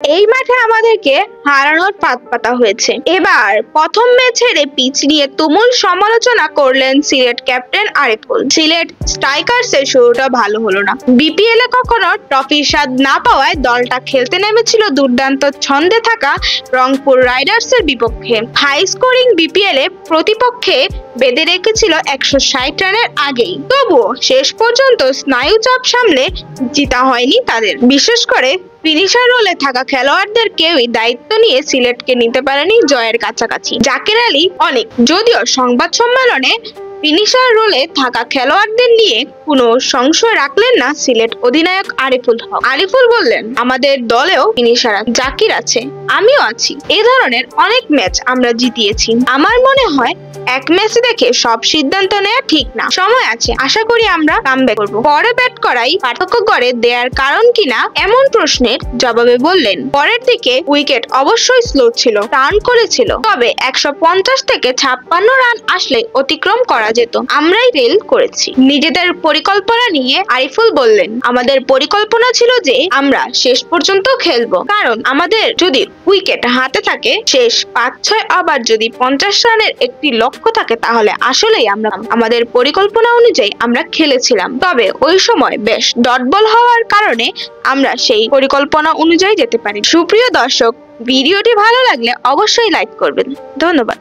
এই মাঠে আমাদেরকে হারানোর পাত পাতা হয়েছে। এবার প্রথম ম্যাচ হেরে পিচ নিয়ে তুমুল সমালোচনা করলেন সিলেট ক্যাপ্টেন আরিফুল। সিলেট স্ট্রাইকার্সের শুরুটা ভালো হলো না। বিপিএল এ কখনো ট্রফির স্বাদ না পাওয়ায় দলটা খেলতে নেমেছিল দুর্দান্ত ছন্দে থাকা রংপুর রাইডার্সের বিপক্ষে। হাই স্কোরিং বিপিএল এ প্রতিপক্ষে বেঁধে রেখেছিল 160 রানের আগেই। তবুও শেষ পর্যন্ত স্নায়ু চাপ সামলে জিতা হয়নি তাদের। বিশেষ করে ফিনিশার রোলে থাকা খেলোয়াড়দের কেউই দায়িত্ব নিয়ে সিলেটকে নিতে পারেনি জয়ের কাছাকাছি। জাকের আলী অনেক, যদিও সংবাদ সম্মেলনে ফিনিশার রোলে থাকা খেলোয়াড়দের নিয়ে কোনো সংশয় রাখলেন না সিলেট অধিনায়ক আরিফুল হক। আরিফুল বললেন, আমাদের দলেও ফিনিশার জাকির আছে, আমিও আছি। এ ধরনের অনেক ম্যাচ আমরা জিতিয়েছি। আমার মনে হয় এক ম্যাচ দেখে সব সিদ্ধান্ত নেওয়া ঠিক না, সময় আছে, আশা করি আমরা কামব্যাক করব। পরে ব্যাট করাই পার্থক্য করে দেওয়ার কারণ কিনা এমন প্রশ্নের জবাবে বললেন, পরের দিকে উইকেট অবশ্যই স্লো ছিল, টার্ন করেছিল, তবে 150 থেকে 56 রান আসলে অতিক্রম করা যেত, আমরাই ফেল করেছি। নিজেদের পরিকল্পনা নিয়ে আরিফুল বললেন, আমাদের পরিকল্পনা ছিল যে আমরা শেষ পর্যন্ত খেলবো, কারণ আমাদের যদি উইকেট হাতে থাকে শেষ 5-6 ওভার যদি 50 রানের একটি লক্ষ্য থাকে তাহলে আসলেই আমরা আমাদের পরিকল্পনা অনুযায়ী আমরা খেলেছিলাম। তবে ওই সময় বেশ ডট বল হওয়ার কারণে আমরা সেই পরিকল্পনা অনুযায়ী যেতে পারি। সুপ্রিয় দর্শক, ভিডিওটি ভালো লাগলে অবশ্যই লাইক করবেন। ধন্যবাদ।